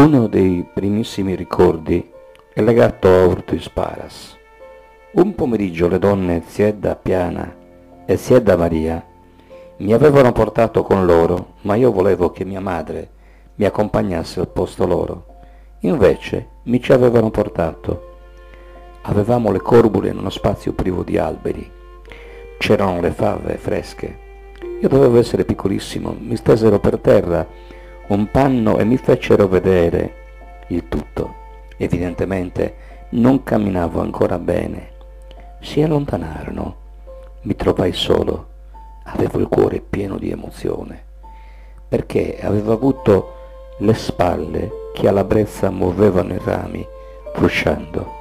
Uno dei primissimi ricordi è legato a Ortus Paras. Un pomeriggio le donne Ziedda Piana e Ziedda Maria mi avevano portato con loro, ma io volevo che mia madre mi accompagnasse al posto loro. Invece mi ci avevano portato. Avevamo le corbule in uno spazio privo di alberi. C'erano le fave fresche. Io dovevo essere piccolissimo. Mi stesero per terra un panno e mi fecero vedere il tutto. Evidentemente non camminavo ancora bene. Si allontanarono. Mi trovai solo. Avevo il cuore pieno di emozione, perché avevo avuto le spalle che alla brezza muovevano i rami, frusciando.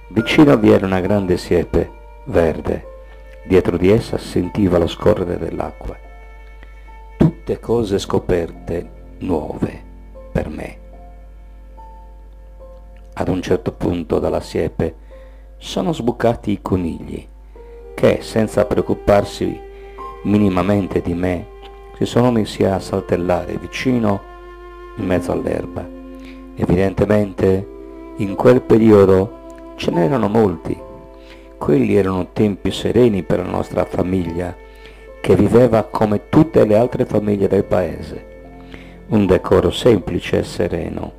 Vicino vi era una grande siepe verde. Dietro di essa sentiva lo scorrere dell'acqua. Tutte cose scoperte, nuove per me. Ad un certo punto dalla siepe sono sbucati i conigli che, senza preoccuparsi minimamente di me, si sono messi a saltellare vicino in mezzo all'erba. Evidentemente in quel periodo ce n'erano molti. Quelli erano tempi sereni per la nostra famiglia, che viveva come tutte le altre famiglie del paese. Un decoro semplice e sereno.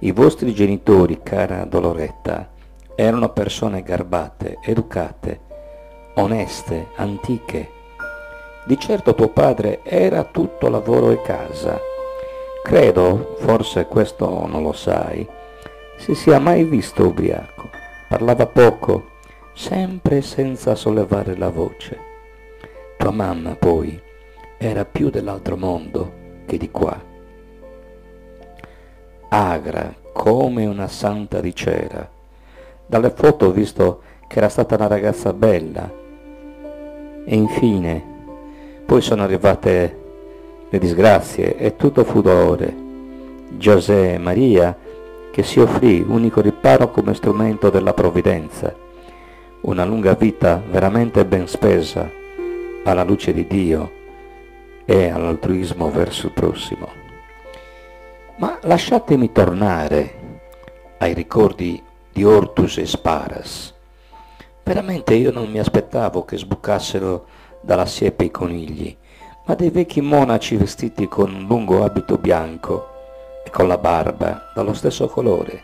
I vostri genitori, cara Doloretta, erano persone garbate, educate, oneste, antiche. Di certo tuo padre era tutto lavoro e casa. Credo, forse questo non lo sai, si sia mai visto ubriaco. Parlava poco, sempre senza sollevare la voce. Tua mamma, poi, era più dell'altro mondo che di qua. Agra come una santa di cera. Dalle foto ho visto che era stata una ragazza bella. E infine, poi sono arrivate le disgrazie e tutto fu dolore. José Maria, che si offrì unico riparo come strumento della provvidenza. Una lunga vita veramente ben spesa alla luce di Dio e all'altruismo verso il prossimo. Ma lasciatemi tornare ai ricordi di Ortus e Paras. Veramente io non mi aspettavo che sbucassero dalla siepe i conigli, ma dei vecchi monaci vestiti con un lungo abito bianco e con la barba dallo stesso colore.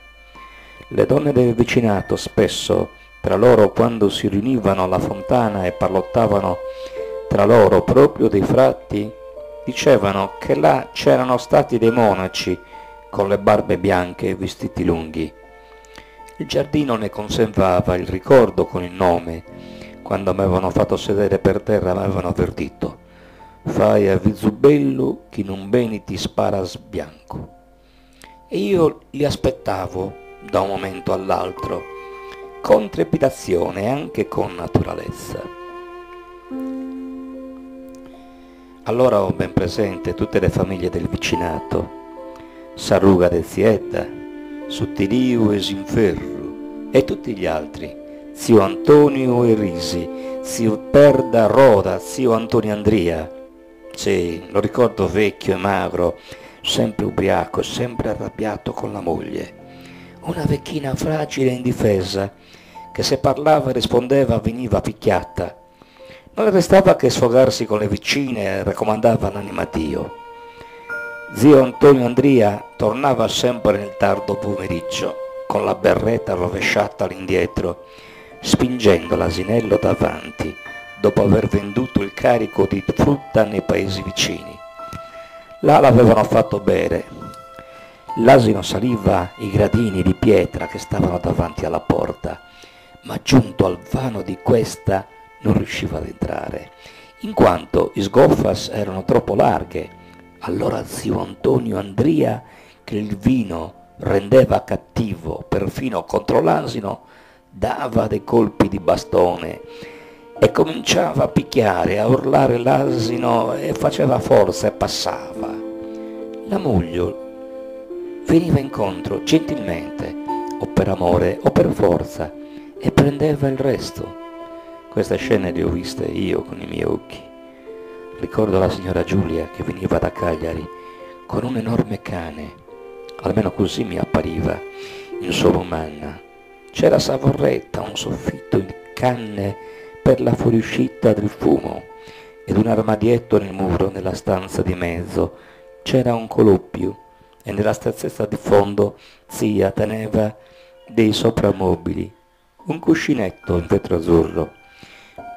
Le donne del vicinato spesso, tra loro, quando si riunivano alla fontana e parlottavano tra loro proprio dei frati, dicevano che là c'erano stati dei monaci con le barbe bianche e vestiti lunghi. Il giardino ne conservava il ricordo con il nome. Quando mi avevano fatto sedere per terra mi avevano avvertito: fai a Vizubello che non bene ti sparas bianco. E io li aspettavo da un momento all'altro, con trepidazione e anche con naturalezza. Allora ho ben presente tutte le famiglie del vicinato: Sarruga de Ziedda, Sottiliu e Sinferru e tutti gli altri, zio Antonio e Risi, zio Perda Roda, zio Antonio Andria. Sì, lo ricordo vecchio e magro, sempre ubriaco, sempre arrabbiato con la moglie. Una vecchina fragile e indifesa, che se parlava e rispondeva veniva picchiata. Non le restava che sfogarsi con le vicine e raccomandava l'anima a Dio. Zio Antonio Andria tornava sempre nel tardo pomeriggio, con la berretta rovesciata all'indietro, spingendo l'asinello davanti, dopo aver venduto il carico di frutta nei paesi vicini. Là l'avevano fatto bere. L'asino saliva i gradini di pietra che stavano davanti alla porta, ma giunto al vano di questa non riusciva ad entrare, in quanto i sgoffas erano troppo larghe. Allora zio Antonio Andria, che il vino rendeva cattivo perfino contro l'asino, dava dei colpi di bastone e cominciava a picchiare, a urlare l'asino e faceva forza e passava. La moglie veniva incontro gentilmente, o per amore o per forza, e prendeva il resto. Queste scene le ho viste io con i miei occhi. Ricordo la signora Giulia che veniva da Cagliari con un enorme cane almeno così mi appariva in Solomanna. C'era savorretta, un soffitto in canne per la fuoriuscita del fumo ed un armadietto nel muro nella stanza di mezzo. C'era un colubbio e nella stanzetta di fondo zia teneva dei soprammobili, un cuscinetto in vetro azzurro,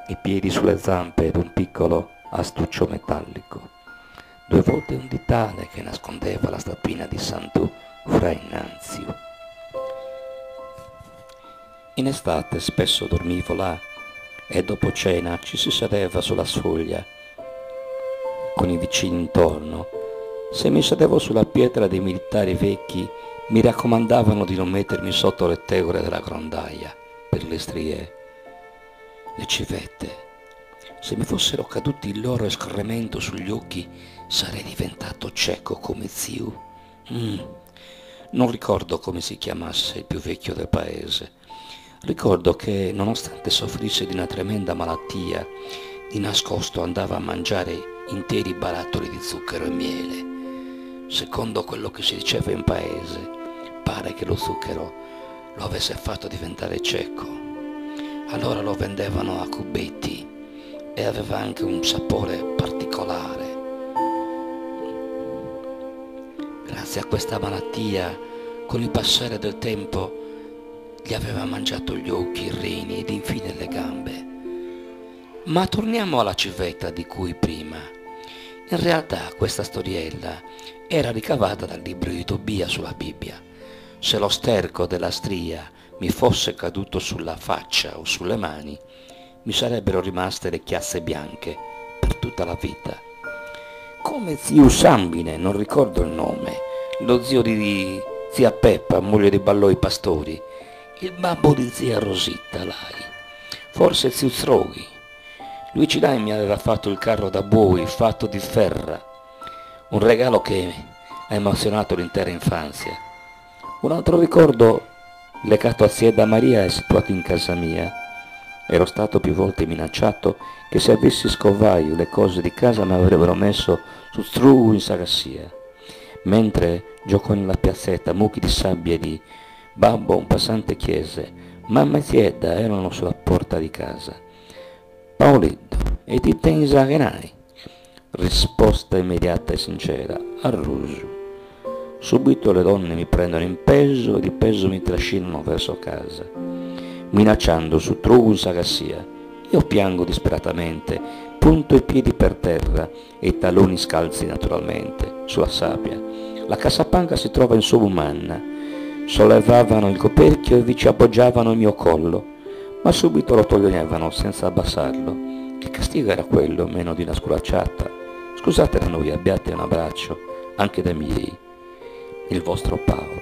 i piedi sulle zampe ed un piccolo astuccio metallico, 2 volte un ditale che nascondeva la statuina di Sant'U fra Innanzio. In estate spesso dormivo là e dopo cena ci si sedeva sulla soglia con i vicini intorno. Se mi sedevo sulla pietra dei militari vecchi mi raccomandavano di non mettermi sotto le tegole della grondaia per le strie, le civette. Se mi fossero caduti il loro escremento sugli occhi sarei diventato cieco come zio. Non ricordo come si chiamasse il più vecchio del paese. Ricordo che, nonostante soffrisse di una tremenda malattia, di nascosto andava a mangiare interi barattoli di zucchero e miele. Secondo quello che si diceva in paese, pare che lo zucchero lo avesse fatto diventare cieco. Allora lo vendevano a cubetti e aveva anche un sapore particolare. Grazie a questa malattia, con il passare del tempo, gli aveva mangiato gli occhi, i reni ed infine le gambe. Ma torniamo alla civetta di cui prima. In realtà questa storiella era ricavata dal libro di Tobia sulla Bibbia. Se lo sterco della stria mi fosse caduto sulla faccia o sulle mani, mi sarebbero rimaste le chiazze bianche per tutta la vita. Come zio Sambine, non ricordo il nome, lo zio di zia Peppa, moglie di Ballò i pastori, il babbo di zia Rosita, Lai, forse zio Stroghi. Luigi Lai mi aveva fatto il carro da buoi fatto di ferra, un regalo che ha emozionato l'intera infanzia. Un altro ricordo legato a zia da Maria è situato in casa mia. Ero stato più volte minacciato che se avessi scovaio le cose di casa mi avrebbero messo su Strugu in Sagassia. Mentre giocò nella piazzetta mucchi di sabbia di babbo, un passante chiese: mamma e zietta erano sulla porta di casa. Paolino, e ti pensa che nai? Risposta immediata e sincera: arruso. Subito le donne mi prendono in peso e di peso mi trascinano verso casa, minacciando su Strugu in Sagassia. Io piango disperatamente, punto i piedi per terra e i talloni scalzi naturalmente sulla sabbia. La cassapanca si trova in Solomanna. Sollevavano il coperchio e vi ci appoggiavano il mio collo, ma subito lo toglievano senza abbassarlo. Che castigo era quello, meno di una sculacciata? Scusate da noi, abbiate un abbraccio, anche dai miei. Il vostro Paolo.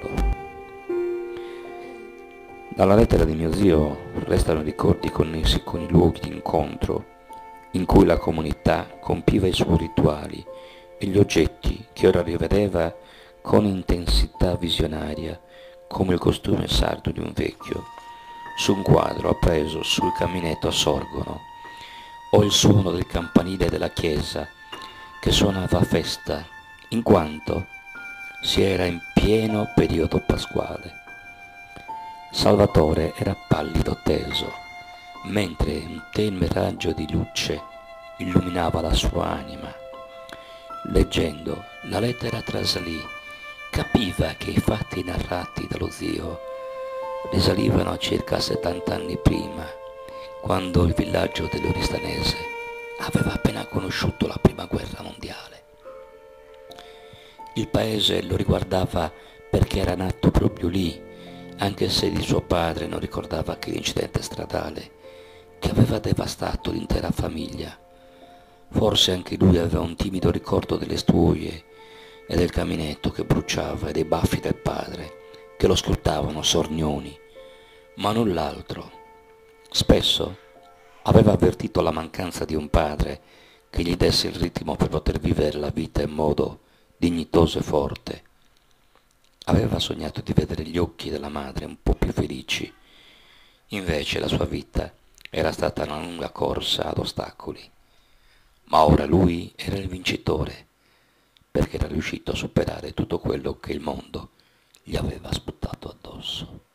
Dalla lettera di mio zio restano ricordi connessi con i luoghi di incontro in cui la comunità compiva i suoi rituali e gli oggetti che ora rivedeva con intensità visionaria, come il costume sardo di un vecchio, su un quadro appeso sul caminetto a Sorgono, o il suono del campanile della chiesa che suonava a festa, in quanto si era in pieno periodo pasquale. Salvatore era pallido teso, mentre un tenue raggio di luce illuminava la sua anima. Leggendo la lettera trasalì, capiva che i fatti narrati dallo zio risalivano a circa 70 anni prima, quando il villaggio dell'Oristanese aveva appena conosciuto la prima guerra mondiale. Il paese lo riguardava perché era nato proprio lì, anche se di suo padre non ricordava che l'incidente stradale che aveva devastato l'intera famiglia. Forse anche lui aveva un timido ricordo delle stuoie e del caminetto che bruciava e dei baffi del padre che lo scrutavano sornioni, ma null'altro. Spesso aveva avvertito la mancanza di un padre che gli desse il ritmo per poter vivere la vita in modo dignitoso e forte. Aveva sognato di vedere gli occhi della madre un po' più felici. Invece la sua vita era stata una lunga corsa ad ostacoli. Ma ora lui era il vincitore, perché era riuscito a superare tutto quello che il mondo gli aveva sputato addosso.